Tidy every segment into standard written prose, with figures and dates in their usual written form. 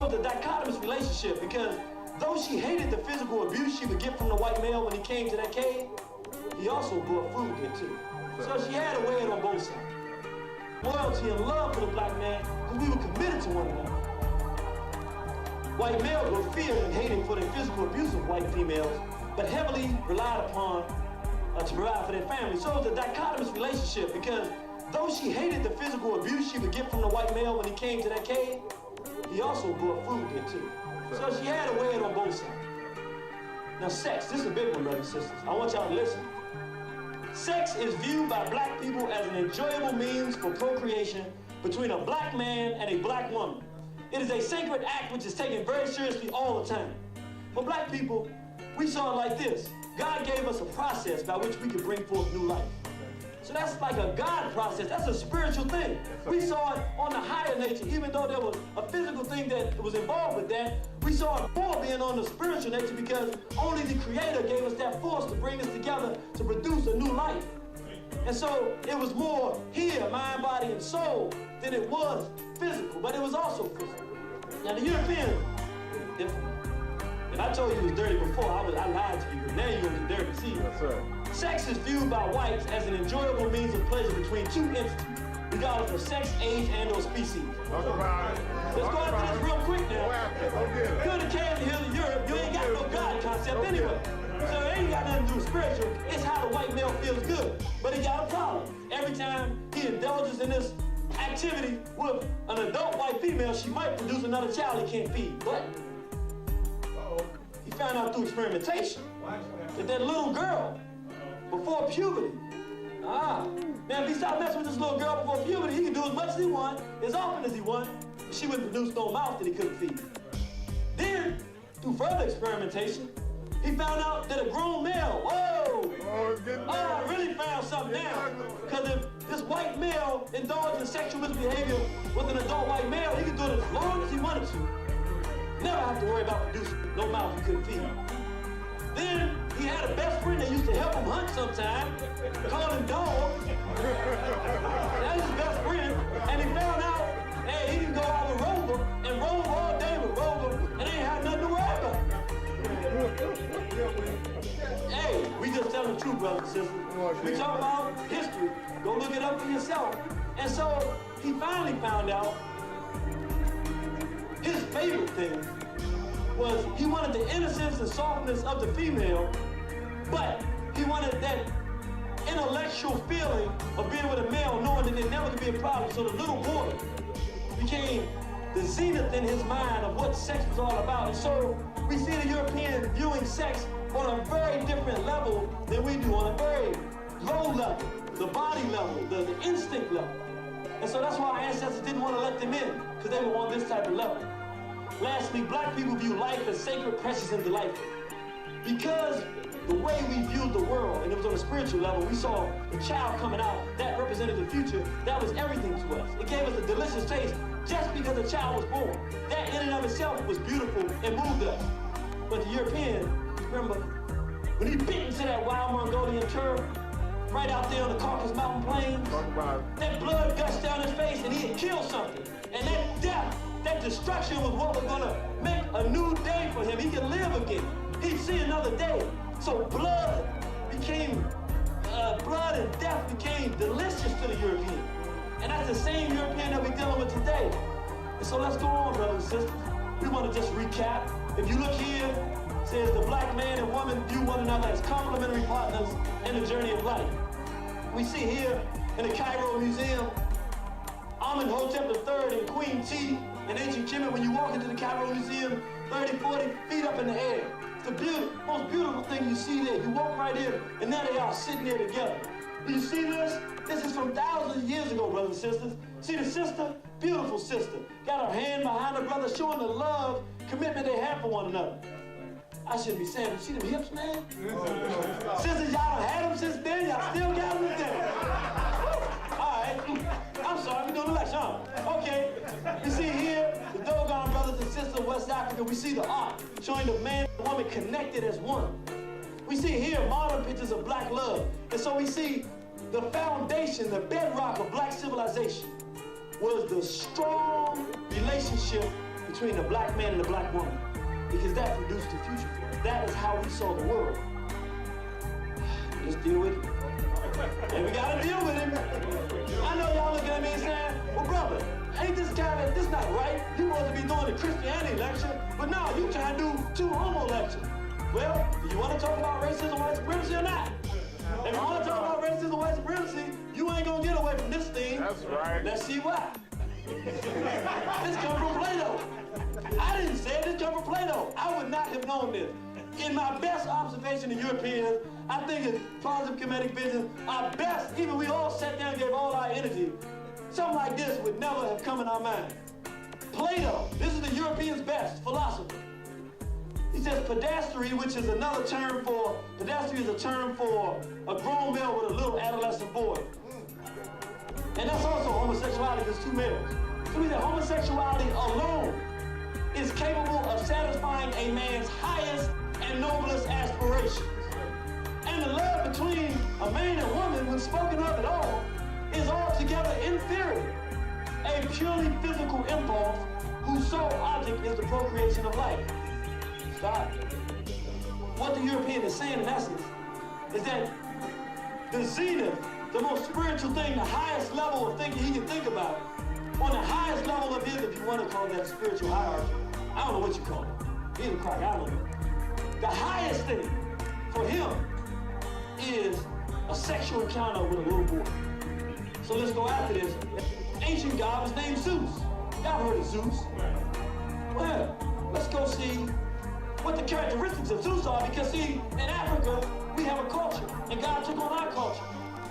The dichotomous relationship, because though she hated the physical abuse she would get from the white male when he came to that cave, he also brought food there too. So she had to weigh it on both sides. Loyalty and love for the black man, because we were committed to one another. White males were feared and hated for their physical abuse of white females, but heavily relied upon to provide for their family. So it was a dichotomous relationship, because though she hated the physical abuse she would get from the white male when he came to that cave, he also brought food there too. So she had to weigh it on both sides. Now sex, this is a big one, brothers and sisters. I want y'all to listen. Sex is viewed by black people as an enjoyable means for procreation between a black man and a black woman. It is a sacred act which is taken very seriously all the time. For black people, we saw it like this. God gave us a process by which we could bring forth new life. So that's like a God process. That's a spiritual thing. We saw it on the higher nature, even though there was a physical thing that was involved with that. We saw it more being on the spiritual nature, because only the Creator gave us that force to bring us together to produce a new life. And so it was more here, mind, body, and soul, than it was physical, but it was also physical. Now the Europeans, different. And I told you it was dirty before, I lied to you, but now you're in the dirty. See, yes, sir. Sex is viewed by whites as an enjoyable means of pleasure between two entities, regardless of sex, age, and/or species. Talk about it. Let's go into this real quick now. Go You're the cave here in Europe, you ain't got no God concept anyway. So it ain't got nothing to do with spiritual, it's how the white male feels good. But he got a problem. Every time he indulges in this activity with an adult white female, she might produce another child he can't feed. But he found out through experimentation that that little girl, before puberty, man, if he stopped messing with this little girl before puberty, he could do as much as he want, as often as he want, and she wouldn't produce no mouth that he couldn't feed. Then, through further experimentation, he found out that a grown male, I really found something now. Because if this white male indulged in sexual misbehavior with an adult white male, he could do it as long as he wanted to. Never have to worry about producing no mouth he couldn't feed. Then he had a best friend that used to help him hunt sometimes, called him Dog. That's his best friend. And he found out, hey, he can go out with Rover and roam all day with Rover and ain't have nothing to worry about. Hey, we just tell the truth, brothers and sisters. We talk about history. Go look it up for yourself. And so he finally found out his favorite thing was he wanted the innocence and softness of the female, but he wanted that intellectual feeling of being with a male, knowing that there never could be a problem. So the little boy became the zenith in his mind of what sex was all about. And so we see the European viewing sex on a very different level than we do, on a very low level, the body level, the instinct level. And so that's why our ancestors didn't want to let them in, because they were on this type of level. Lastly, black people view life as sacred, precious, and delightful. Because the way we viewed the world, and it was on a spiritual level, we saw the child coming out, that represented the future, that was everything to us. It gave us a delicious taste just because the child was born. That in and of itself was beautiful and moved us. But the European, remember, when he bit into that wild Mongolian turf, right out there on the Caucasus Mountain Plains, that blood gushed down his face and he had killed something. And that death, that destruction was what was gonna make a new day for him. He could live again. He'd see another day. So blood and death became delicious to the European. And that's the same European that we're dealing with today. And so let's go on, brothers and sisters. We want to just recap. If you look here, it says the black man and woman view one another as complementary partners in the journey of life. We see here in the Cairo Museum, Amenhotep III and Queen T in ancient Kemet. When you walk into the Cairo Museum, 30, 40 feet up in the air. It's the most beautiful thing you see there. You walk right in, and there they are sitting there together. Do you see this? This is from thousands of years ago, brothers and sisters. See the sister? Beautiful sister. Got her hand behind her brother, showing the love, commitment they have for one another. I shouldn't be saying, see them hips, man? Sisters, y'all done had them since then, y'all still got them today. All right, I'm sorry, we're doing the lecture, huh? Okay, you see here, the Dogon brothers and sisters of West Africa, we see the art showing the man and woman connected as one. We see here modern pictures of black love. And so we see the foundation, the bedrock of black civilization was the strong relationship between the black man and the black woman, because that produced the future for us. That is how we saw the world. Let's deal with it. And we gotta deal with him. I know y'all looking at me and saying, well, brother, ain't this this not right? You supposed to be doing the Christianity lecture, but no, you trying to do 2 homo lectures. Well, do you want to talk about racism, white supremacy or not? If you want to talk about racism, white supremacy, you ain't gonna get away from this thing. That's right. Let's see why. This come from Plato. I didn't say it, this come from Plato. I would not have known this. In my best observation of Europeans, I think it's positive comedic vision, our best, even we all sat down and gave all our energy, something like this would never have come in our mind. Plato, this is the European's best philosopher. He says pedastry, which is another term for, pedastry is a term for a grown male with a little adolescent boy. And that's also homosexuality, there's 2 males. So we say homosexuality alone is capable of satisfying a man's highest and noblest aspirations. And the love between a man and woman, when spoken of at all, is altogether inferior. A purely physical impulse whose sole object is the procreation of life. Stop. What the European is saying in essence is that the zenith, the most spiritual thing, the highest level of thinking he can think about, on the highest level of his, if you want to call that a spiritual hierarchy, I don't know what you call it. He's a crack, I don't know. The highest thing for him is a sexual encounter with a little boy. So let's go after this. Ancient god was named Zeus. Y'all heard of Zeus? Well, let's go see what the characteristics of Zeus are, because see, in Africa, we have a culture, and God took on our culture.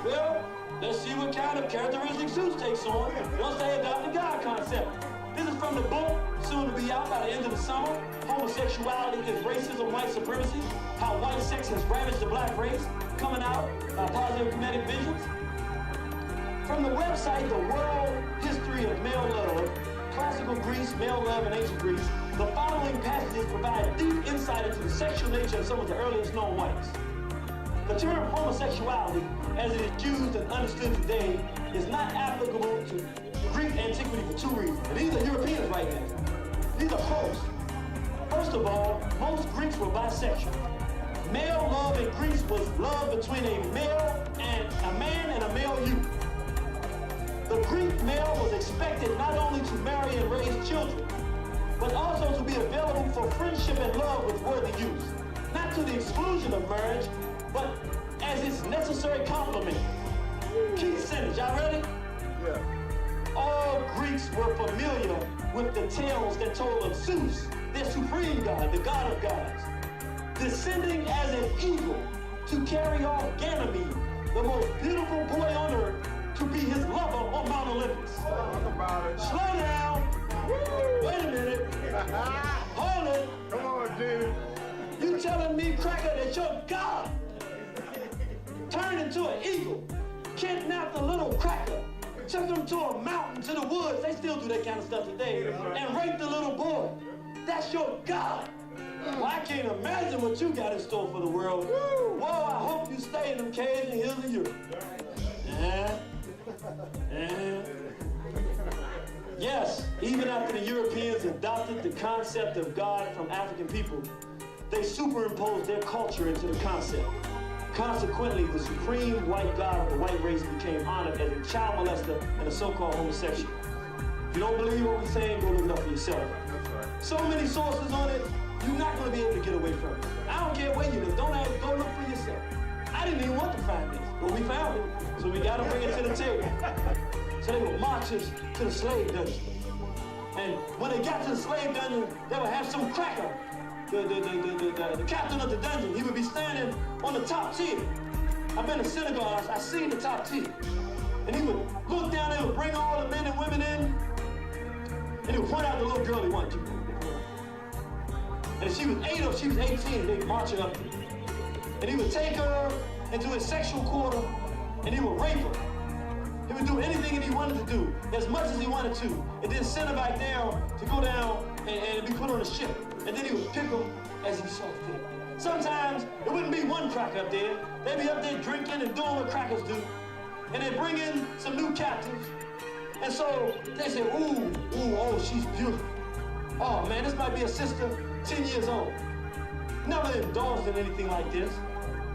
Well, let's see what kind of characteristics Zeus takes on. Once they adopt the God concept. This is from the book, soon to be out by the end of the summer, Homosexuality is Racism, White Supremacy, How White Sex Has Ravaged the Black Race, coming out by Positive Comedic Visions. From the website, The World History of Male Love, Classical Greece, Male Love in Ancient Greece, the following passages provide deep insight into the sexual nature of some of the earliest known whites. The term homosexuality, as it is used and understood today, is not applicable to Greek antiquity for 2 reasons. And these are Europeans right now. These are folks. First of all, most Greeks were bisexual. Male love in Greece was love between a man and a male youth. The Greek male was expected not only to marry and raise children, but also to be available for friendship and love with worthy youths. Not to the exclusion of marriage, but as its necessary complement. Key sentence, y'all ready? Yeah. All Greeks were familiar with the tales that told of Zeus, their supreme god, the god of gods, descending as an eagle to carry off Ganymede, the most beautiful boy on earth, to be his lover on Mount Olympus. Talk about it. Slow down. Wait a minute. Hold it. Come on, Jimmy. You telling me, Cracker, that your God turned into an eagle, kidnapped a little cracker, took him to a mountain, to the woods, they still do that kind of stuff today, and raped the little boy. That's your God. Well, I can't imagine what you got in store for the world. Whoa, I hope you stay in them caves and hills of Europe. Yes, even after the Europeans adopted the concept of God from African people, they superimposed their culture into the concept. Consequently, the supreme white god of the white race became honored as a child molester and a so-called homosexual. If you don't believe what we're saying, go look it up for yourself. That's right. So many sources on it, you're not going to be able to get away from it. I don't care where you live. Don't ask, go look for yourself. I didn't even want to find this, but we found it, so we got to bring it to the table. So they would march us to the slave dungeon. And when they got to the slave dungeon, they would have some cracker. The captain of the dungeon, he would be standing on the top tier. I've been to synagogues, I seen the top tier. And he would look down there, would bring all the men and women in, and he would point out the little girl he wanted to. And if she was 8 or she was 18, they'd march her up. And he would take her into his sexual quarter, and he would rape her. He would do anything that he wanted to do, as much as he wanted to, and then send her back down to go down and be put on a ship. And then he would pick them as he saw fit. Sometimes it wouldn't be one cracker up there. They'd be up there drinking and doing what crackers do. And they'd bring in some new captives. And so they say, ooh, oh, she's beautiful. Oh man, this might be a sister 10 years old. Never indulged in anything like this.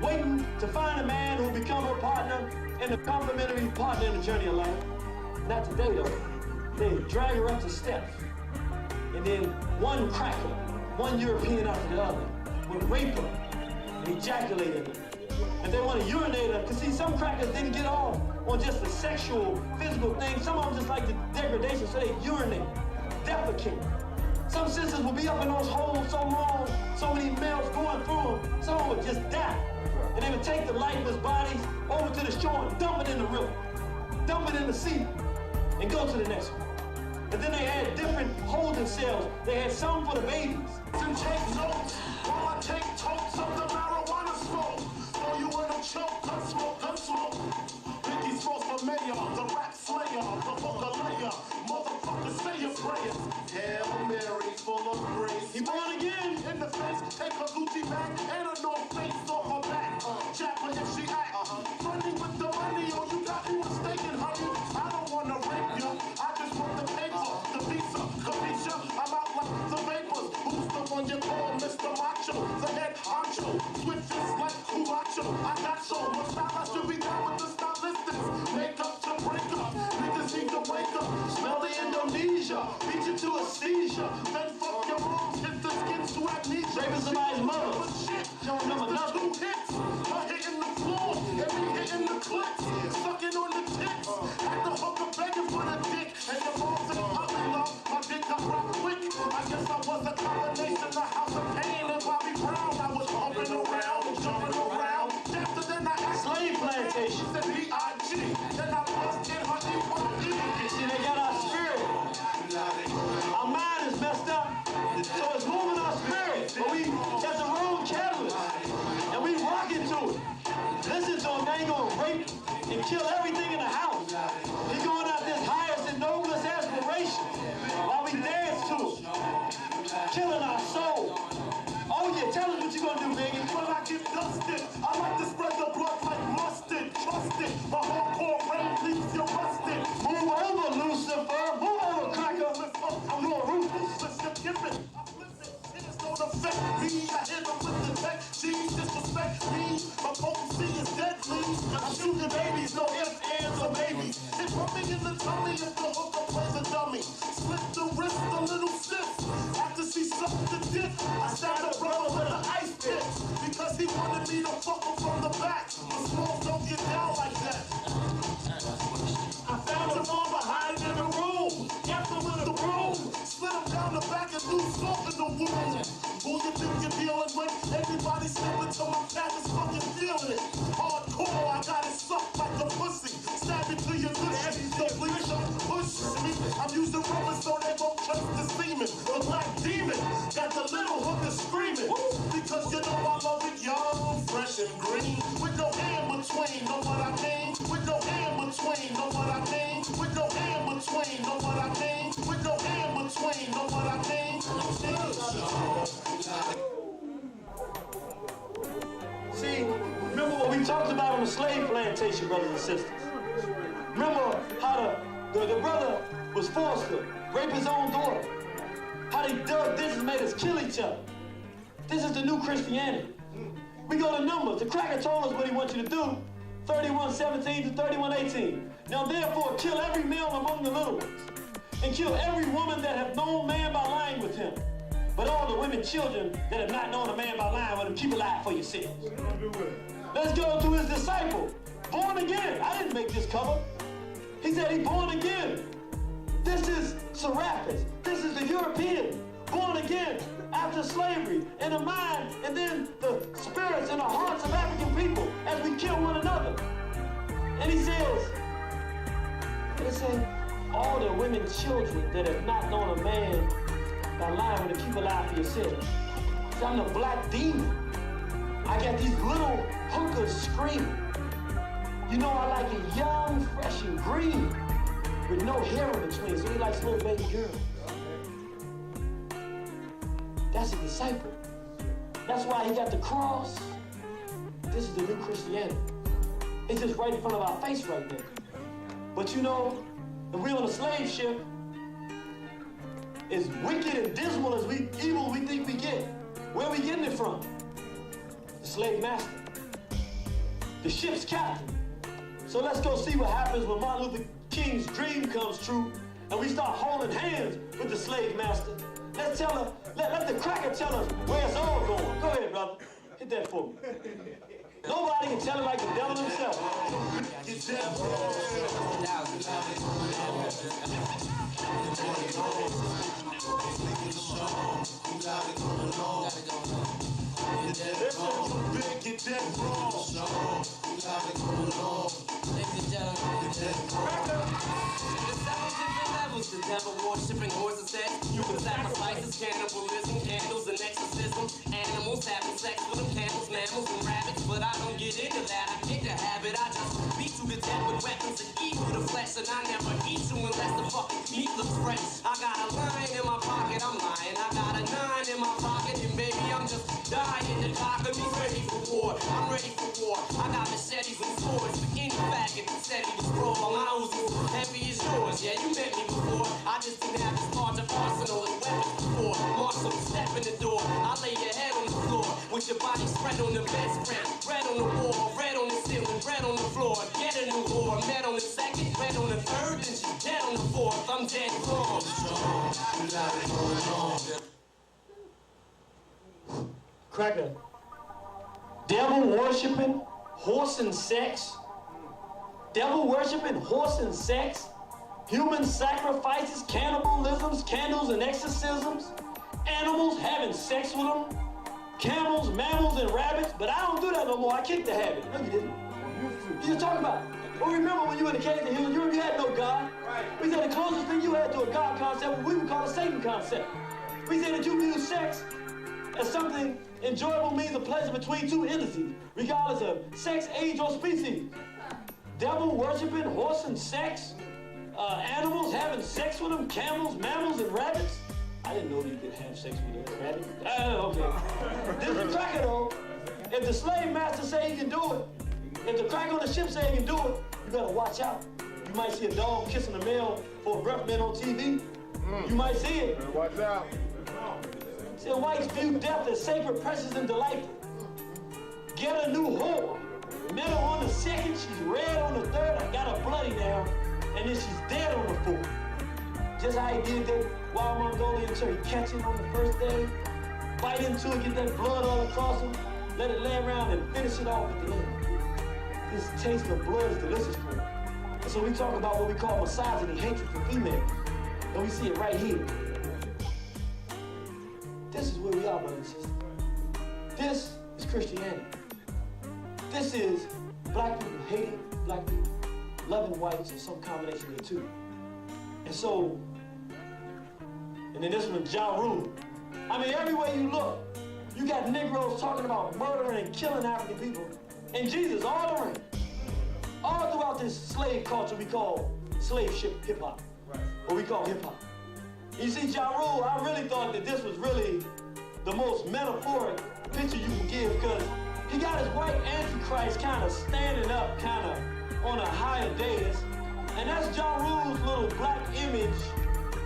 Waiting to find a man who will become her partner and a complementary partner in the journey of life. Not today though. They drag her up the steps. And then one cracker, one European after the other, would rape her and ejaculate in her. And they want to urinate her, because see, some crackers didn't get off on just the sexual, physical thing. Some of them just like the degradation, so they urinate, defecate. Some sisters will be up in those holes so long, so many males going through them, some would just die. And they would take the lifeless bodies over to the shore and dump it in the river, dump it in the sea, and go to the next one. And then they had different holding cells. They had some for the babies. And take notes while I take totes of the marijuana smoke. Throw you in a choke, gun smoke, gun smoke. Biggie Smalls for mayor, the rap slayer, the hooker layer. Motherfuckers say your prayers. Hail Mary, full of grace. He born again. In the face, take a Gucci bag and a North Face off her back. Chapel if she act. Funny with the money, oh you got me mistaken, honey. I don't wanna rape ya, I just want the paper, the pizza, capisha. I'm out like the vapors. Who's the one you call Mr. Macho? The head honcho, switch just like Cuacho. I got so much style, I should be down with the stylistics. Make up to break up, niggas need to wake up. Smell the Indonesia, beat you to a seizure. Then fuck your moms, hit the skin to amnesia. Raping somebody's mother. Shit, She don't remember nothing. 2 hits, her hitting the floor, and me hitting the clips, sucking on the tits. Had the hooker begging for the dick, and the balls and puppy love. My dick got rocked quick. I guess I was a combination of House of Pain and Bobby Brown. I was bumping around, jumping around. After then I asked Slave plantation. said B.I.G. Then I bust in her E.Y.E. See, they got our spirit. Our mind is messed up, so it's moving our spirit. But we got the wrong catalyst, and we rocking to it. Listen to him, now he gonna rape and kill everything in the house. He going out this highest and noblest aspiration while we dance to it, killing our soul. Oh yeah, tell us what you gonna do, Megan. When I get dusted, I like to spread the blood like mustard. Trust it, my hardcore rain leaves you rusted. Move over, Lucifer. Move over, cracker. I'm going ruthless. Listen, give it. Tears don't affect me. I hit them with the tech. G's disrespect me. My potency is deadly. I'm shooting babies, no ifs, ands, or babies. Hit me in the tummy if the hooker plays a dummy. Split the wrist, a little stiff. After she sucked the dick, I stabbed a brother with an ice pick. Because he wanted me to fuck him from the back. The Smalls don't get down like that. I found him on behind in the room. Kept him with the broom. Slid him down the back and threw salt in the wound. Who you think you're dealing with? Everybody stepping to my cat is fucking feeling it. Hardcore, I got it sucked like a pussy. Stab it to your cushion. Don't please don't push me. I'm using rubber so they won't trust the semen. The black demon got the little hooker screaming. Because you know I love it young, fresh and green. With no hand between, know what I mean? With no hand between, know what I mean? With no hand between, know what I mean? With no hand between, know what I mean? See, remember what we talked about on the slave plantation, brothers and sisters. Remember how the brother was forced to rape his own daughter. How they dug this and made us kill each other. This is the new Christianity. We go to Numbers. The cracker told us what he wants you to do. 31:17 to 31:18. Now therefore kill every male among the little ones, and kill every woman that have known man by lying with him. But all the women children that have not known a man by lying with him, keep alive for yourselves. Let's go to his disciple. Born again. I didn't make this cover. He said he born again. This is Serapis. This is the European. Born again after slavery in the mind and then the spirits and the hearts of African people as we kill one another. And he says, all the women children that have not known a man by lying with him, keep alive for yourselves. See, I'm the black demon. I got these little hookers screaming. You know I like it young, fresh, and green with no hair in between, so he likes little baby girls. That's a disciple. That's why he got the cross. This is the new Christianity. It's just right in front of our face right now. But you know, if we're on a slave ship, as wicked and dismal as evil we think we get. Where are we getting it from? The slave master. The ship's captain. So let's go see what happens when Martin Luther King's dream comes true and we start holding hands with the slave master. Let the cracker tell us where it's all going. Go ahead, brother. Hit that for me. Nobody can tell it like the devil himself. The devil worshipping horses, sex, human sacrifices, cannibalism, candles and exorcism. Animals having sex with them, camels, mammals, and rabbits. But I don't get into that, I get the habit. I just beat you to death with weapons and eat through the flesh. And I never eat you unless the fucking meat looks fresh. I got a line in my pocket, I'm lying. I got a 9 in my pocket, and baby, I'm just dying. The clock of me's ready for war, I'm ready for war. I got machetes and swords for any faggot that said he was wrong. My nose is heavy as yours, yeah, you met me before. I just didn't have this large of arsenal and weapons before. Marshal, step in the door, I lay your head on the floor with your body spread on the bedspread. Red on the wall, red on the ceiling, red on the floor. Get a new whore, met on the second, red on the third, then she's dead on the fourth. I'm dead wrong. Cracker. Devil worshiping, horse and sex. Devil worshiping, horse and sex. Human sacrifices, cannibalisms, candles and exorcisms. Animals having sex with them. Camels, mammals, and rabbits. But I don't do that no more. I kicked the habit. No, you didn't. You just talking about it. Well, remember when you were in the cave of Hill, you had no God. Right. We said the closest thing you had to a God concept was what we would call a Satan concept. We said that you view sex as something enjoyable, means a pleasure between two entities, regardless of sex, age, or species. Devil worshiping, horse and sex, animals having sex with them, camels, mammals, and rabbits. I didn't know you could have sex with a rabbit. Okay. This is cracker though. If the slave master say he can do it, if the cracker on the ship say he can do it, you better watch out. You might see a dog kissing a male for a breath mint on TV. You might see it. Better watch out. See, whites view death as sacred, precious, and delightful. Get a new whore. Met her on the second, she's red on the third, I got her bloody now, and then she's dead on the fourth. Just how he did that wild Mongolian cherry, catch him on the first day, bite into it, get that blood all across him, let it lay around and finish it off at the end. This taste of blood is delicious for him. And so we talk about what we call misogyny, hatred for females. And we see it right here. This is where we are, brothers and sisters. This is Christianity. This is black people hating black people, loving whites, or some combination of the two. And so, and then this one, Ja Rule. I mean, everywhere you look, you got Negroes talking about murdering and killing African people. And Jesus all around. All throughout this slave culture we call slave ship hip-hop. Right. Or we call hip-hop. You see, Ja Rule, I really thought that this was really the most metaphoric picture you can give, because he got his white antichrist kind of standing up, kind of on a higher dais. And that's Ja Rule's little black image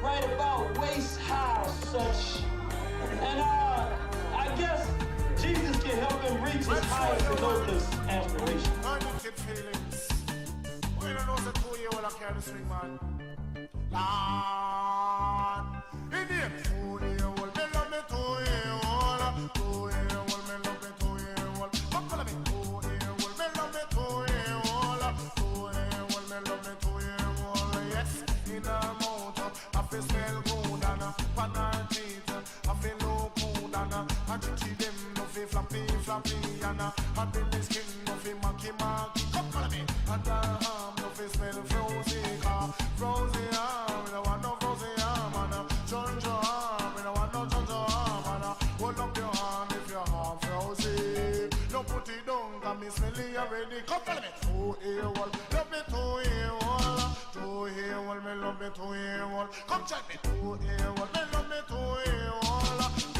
right about waist high or such. And I guess Jesus can help him reach his highest and noblest aspirations. Unlimited feelings. We don't know the 2 year old I carry the swing, man. Lord, in the 2 year old, me love me 2 year old. 2 year old, me love me 2 year old. Come follow me, 2 year old, me love me 2 year old. 2 year old, me love me 2 year old. Yes, in her mouth, I feel smell good and pan her teeth, I feel look good and I chichi them no feel flappy and I feel the skin no feel macky. Come follow me, and her arm no feel smell frozy, frozy arm, we don't want no frozy arm, and change your arm, we don't want no change your arm, and hold up your arm if your arm frozy. Don't put it down, cause me smelly already. Come follow me, 2 year old, love me 2 year old. 2 year old, me love me 2 year old. Come check me, 2 year old, me love me 2 year old.